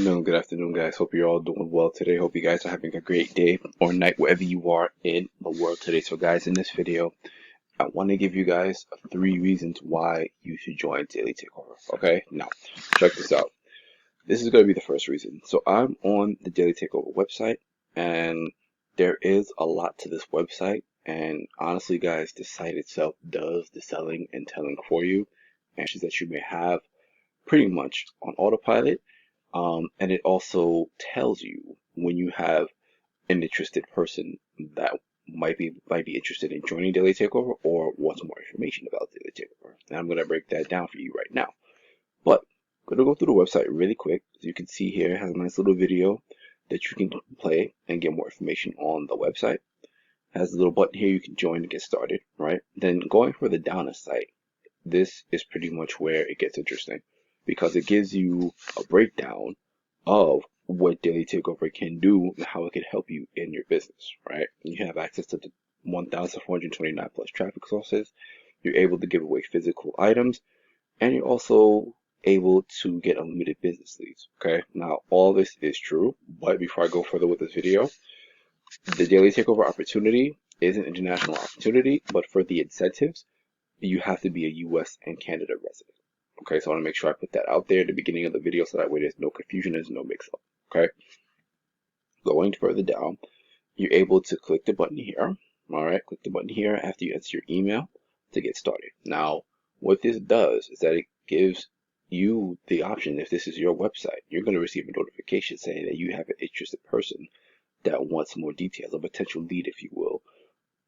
Good afternoon, guys. Hope you're all doing well today. Hope you guys are having a great day or night wherever you are in the world today. So, guys, in this video, I want to give you guys 3 reasons why you should join Daily Takeover. Okay, now check this out. This is going to be the first reason. So, I'm on the Daily Takeover website, and there is a lot to this website. And honestly, guys, the site itself does the selling and telling for you, and that you may have pretty much on autopilot. And it also tells you when you have an interested person that might be interested in joining Daily Takeover or wants more information about Daily Takeover. And I'm gonna break that down for you right now. But I'm gonna go through the website really quick. As you can see here, it has a nice little video that you can play and get more information on the website. It has a little button here you can join to get started, right? Then going further down the site, this is pretty much where it gets interesting, because it gives you a breakdown of what Daily Takeover can do and how it can help you in your business, right? You have access to the 1,429 plus traffic sources. You're able to give away physical items, and you're also able to get unlimited business leads, okay? Now, all this is true, but before I go further with this video, the Daily Takeover opportunity is an international opportunity, but for the incentives, you have to be a US and Canada resident. Okay, so I want to make sure I put that out there at the beginning of the video so that way there's no confusion, there's no mix-up. Okay, going further down, you're able to click the button here. All right, click the button here after you enter your email to get started. Now, what this does is that it gives you the option, if this is your website, you're going to receive a notification saying that you have an interested person that wants more details, a potential lead, if you will,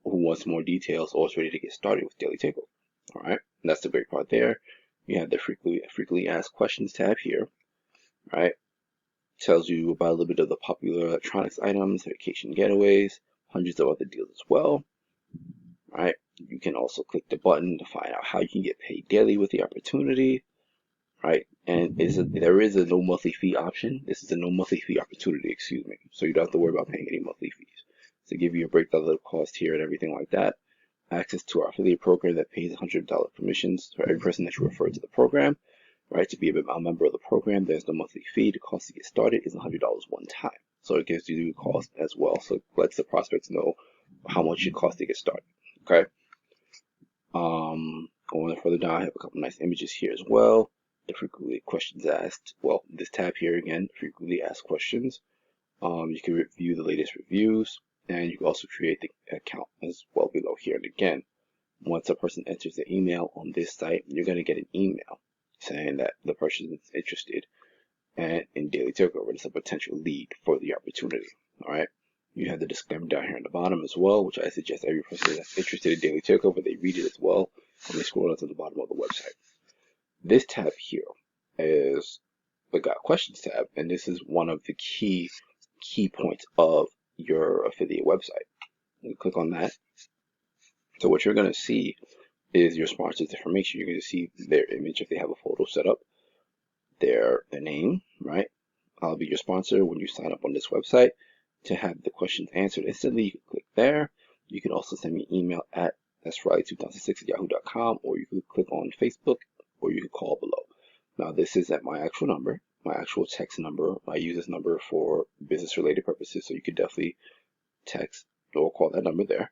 who wants more details or is ready to get started with Daily Takeover. All right, and that's the great part there. You have the frequently asked questions tab here, right? Tells you about a little bit of the popular electronics items, vacation getaways, hundreds of other deals as well, right? You can also click the button to find out how you can get paid daily with the opportunity, right? And there is a no monthly fee option. This is a no monthly fee opportunity, excuse me. So you don't have to worry about paying any monthly fees. To give you a breakdown of the cost here and everything like that. Access to our affiliate program that pays $100 commissions for every person that you refer to the program, right? To be a member of the program, there's no monthly fee. The cost to get started is $100 one time. So it gives you the cost as well. So it lets the prospects know how much it costs to get started. Okay. Going further down, I have a couple nice images here as well. The frequently questions asked. Well, this tab here again, frequently asked questions. You can review the latest reviews. And you can also create the account as well below here. And again, once a person enters the email on this site, you're going to get an email saying that the person is interested and in Daily Takeover is a potential lead for the opportunity. All right. You have the disclaimer down here on the bottom as well, which I suggest every person that's interested in Daily Takeover, they read it as well when they scroll down to the bottom of the website. This tab here is the Got Questions tab, and this is one of the key points of your affiliate website. You click on that. So what you're going to see is your sponsor's information. You're going to see their image if they have a photo set up, their name, right? I'll be your sponsor when you sign up on this website to have the questions answered instantly. You can click there. You can also send me an email at that'sright2006@yahoo.com, or you can click on Facebook, or you can call below. Now this is at my actual number, my actual text number. I use this number for business related purposes, so you can definitely text or call that number there.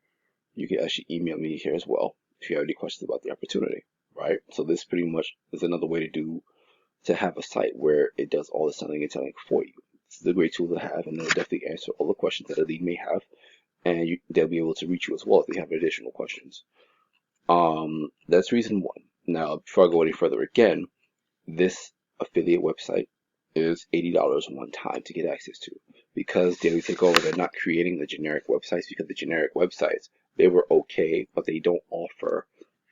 You can actually email me here as well if you have any questions about the opportunity, right? So this pretty much is another way to have a site where it does all the selling and telling for you. This is a great tool to have, and it'll definitely answer all the questions that a lead may have, and they'll be able to reach you as well if they have additional questions. That's reason one. Now, before I go any further, again, this affiliate website is $80 one time to get access to. Because Daily Takeover, they're not creating the generic websites, because the generic websites, they were okay, but they don't offer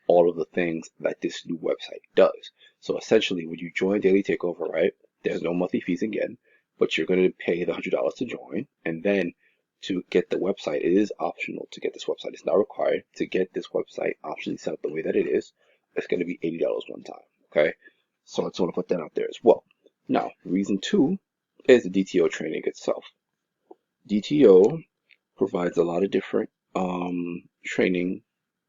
all of the things that this new website does. So essentially, when you join Daily Takeover, right, there's no monthly fees again, but you're going to pay the $100 to join, and then to get the website, it is optional to get this website. It's not required to get this website optionally set up the way that it is. It's going to be $80 one time, okay? So I just want to put that out there as well. Now, reason two is the DTO training itself. DTO provides a lot of different training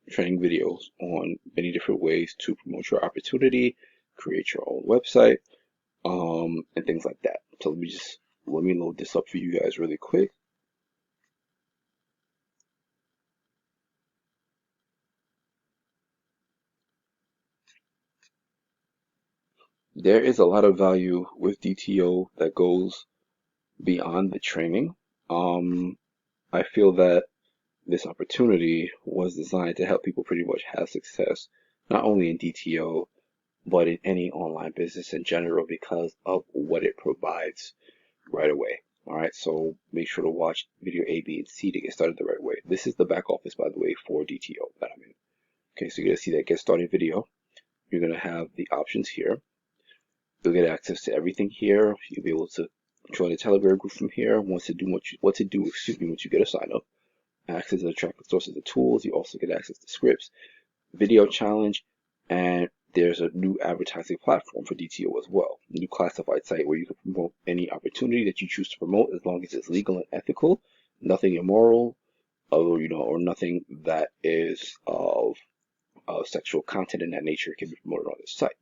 videos on many different ways to promote your opportunity, create your own website, and things like that. So let me load this up for you guys really quick. There is a lot of value with DTO that goes beyond the training. I feel that this opportunity was designed to help people pretty much have success, not only in DTO, but in any online business in general because of what it provides right away. All right, so make sure to watch video A, B, and C to get started the right way. This is the back office, by the way, for DTO that I'm in. Okay, so you're gonna see that get started video. You're gonna have the options here. You'll get access to everything here. You'll be able to join the Telegram group from here. Once you get a sign up. Access to the traffic sources and tools. You also get access to scripts, video challenge, and there's a new advertising platform for DTO as well. A new classified site where you can promote any opportunity that you choose to promote as long as it's legal and ethical, nothing immoral, or nothing that is of sexual content in that nature can be promoted on this site.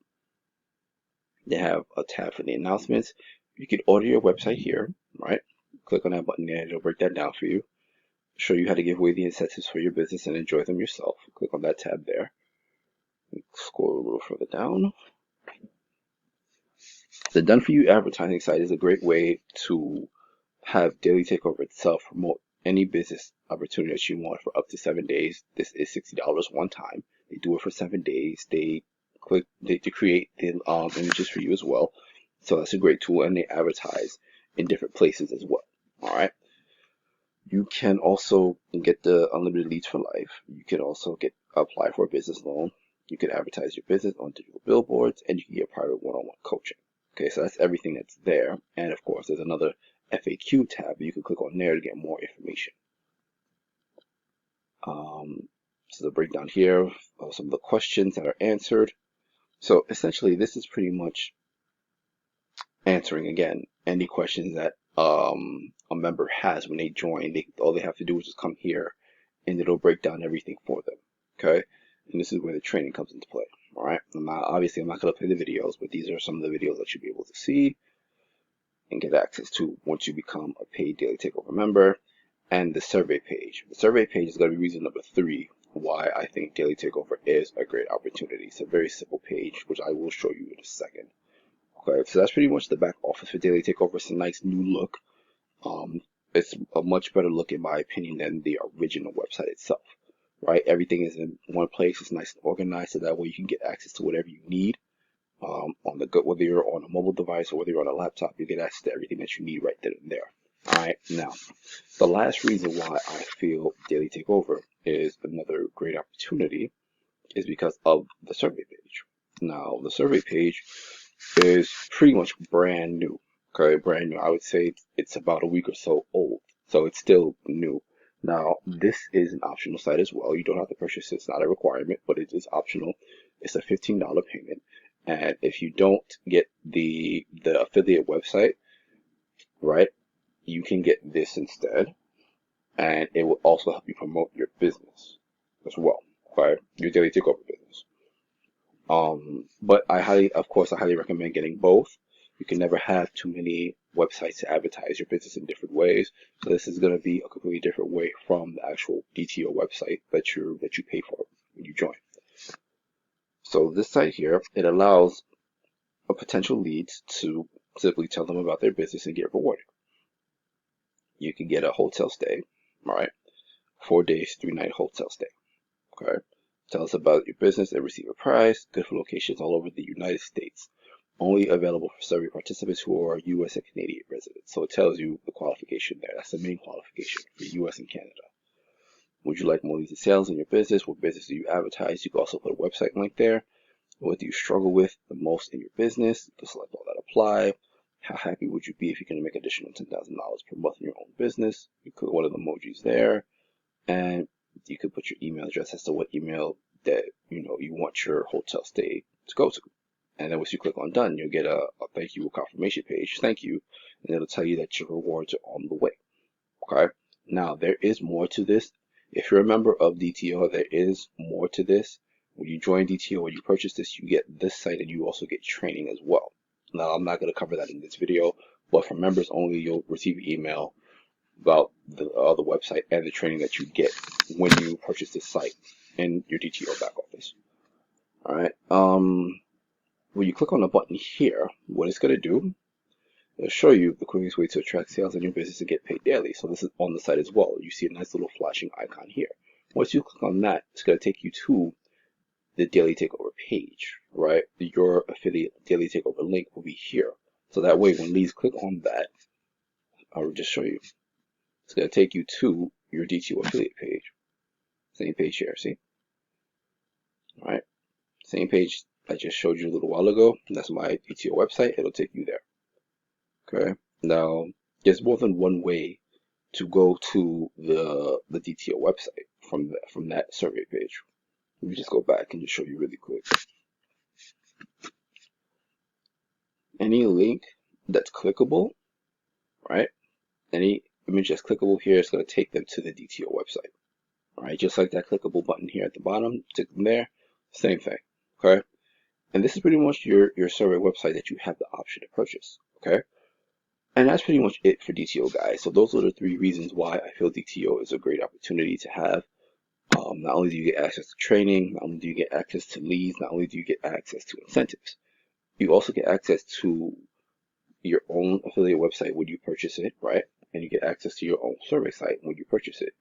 They have a tab for the announcements. You can order your website here, right? Click on that button there, it'll break that down for you. Show you how to give away the incentives for your business and enjoy them yourself. Click on that tab there. Scroll a little further down. The Done For You advertising site is a great way to have Daily Takeover itself promote any business opportunity that you want for up to 7 days. This is $60 one time. They do it for 7 days. They create the images for you as well. So that's a great tool, and they advertise in different places as well. All right. You can also get the unlimited leads for life. You can also apply for a business loan. You can advertise your business on digital billboards, and you can get private one-on-one coaching. Okay, so that's everything that's there. And of course, there's another FAQ tab. You can click on there to get more information. So the breakdown here of some of the questions that are answered. So essentially, this is pretty much answering again any questions that a member has when they join. All they have to do is just come here, and it'll break down everything for them. Okay, and this is where the training comes into play. All right, obviously I'm not going to play the videos, but these are some of the videos that you'll be able to see and get access to once you become a paid Daily Takeover member. And the survey page. The survey page is going to be reason number 3 why I think Daily Takeover is a great opportunity. It's a very simple page, which I will show you in a second. Okay, so that's pretty much the back office for Daily Takeover. It's a nice new look. It's a much better look, in my opinion, than the original website itself. Right, everything is in one place. It's nice and organized, so that way you can get access to whatever you need. Whether you're on a mobile device or whether you're on a laptop, you get access to everything that you need right then and there. All right, now the last reason why I feel Daily Takeover is another great opportunity is because of the survey page. Now, the survey page is pretty much brand new. Okay, brand new. I would say it's about a week or so old, so it's still new. Now, this is an optional site as well. You don't have to purchase it. It's not a requirement, but it is optional. It's a $15 payment. And if you don't get the affiliate website, right, you can get this instead. And it will also help you promote your business as well, okay? Your Daily Takeover business. But I highly recommend getting both. You can never have too many websites to advertise your business in different ways. So this is going to be a completely different way from the actual DTO website that you pay for when you join. So this site here, it allows a potential leads to simply tell them about their business and get rewarded. You can get a hotel stay, all right? 4 days, 3-night hotel stay. Okay. Tell us about your business and receive a prize. Good for locations all over the United States. Only available for survey participants who are U.S. and Canadian residents. So it tells you the qualification there. That's the main qualification for U.S. and Canada. Would you like more leads and sales in your business? What business do you advertise? You can also put a website link there. What do you struggle with the most in your business? You can select all that apply. How happy would you be if you can make additional $10,000 per month in your own business? You click one of the emojis there, and you could put your email address as to what email that you want your hotel stay to go to. And then once you click on done, you'll get a thank you confirmation page. Thank you, and it'll tell you that your rewards are on the way. Okay. Now there is more to this. If you're a member of DTO, there is more to this. When you join DTO or you purchase this, you get this site and you also get training as well. Now, I'm not going to cover that in this video, but for members only, you'll receive an email about the website and the training that you get when you purchase this site in your DTO back office. All right. When you click on the button here, what it's going to do, it'll show you the quickest way to attract sales in your business and get paid daily. So this is on the site as well. You see a nice little flashing icon here. Once you click on that, it's going to take you to the Daily Takeover page, right? Your affiliate Daily Takeover link will be here. So that way, when leads click on that, I'll just show you. It's going to take you to your DTO affiliate page. Same page here, see? All right. Same page I just showed you a little while ago. That's my DTO website. It'll take you there. Okay. Now, there's more than one way to go to the DTO website from that survey page. Let me just go back and just show you really quick. Any link that's clickable, right? Any image that's clickable here is going to take them to the DTO website. All right, just like that clickable button here at the bottom, take them there, same thing. Okay, and this is pretty much your survey website that you have the option to purchase. Okay, and that's pretty much it for DTO, guys. So those are the 3 reasons why I feel DTO is a great opportunity to have. Not only do you get access to training, not only do you get access to leads, not only do you get access to incentives, you also get access to your own affiliate website when you purchase it, right? And you get access to your own survey site when you purchase it.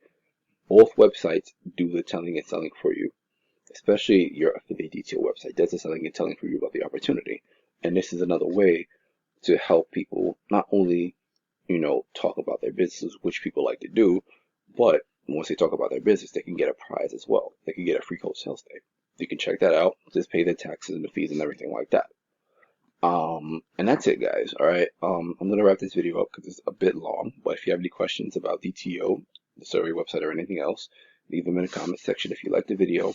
Both websites do the telling and selling for you, especially your affiliate DTO website does the selling and telling for you about the opportunity. And this is another way to help people not only, talk about their businesses, which people like to do, but once they talk about their business, they can get a prize as well. They can get a free coach sales day. You can check that out. Just pay the taxes and the fees and everything like that. And that's it, guys. All right. I'm going to wrap this video up because it's a bit long, but if you have any questions about DTO, the survey website, or anything else, leave them in the comment section. If you like the video,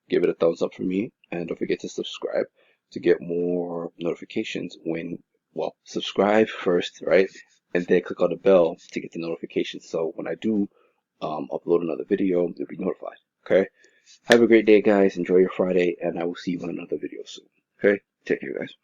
give it a thumbs up for me, and don't forget to subscribe to get more notifications subscribe first, right? And then click on the bell to get the notifications. So when I do upload another video, you'll be notified. Okay. Have a great day, guys. Enjoy your Friday, and I will see you on another video soon. Okay. Take care, guys.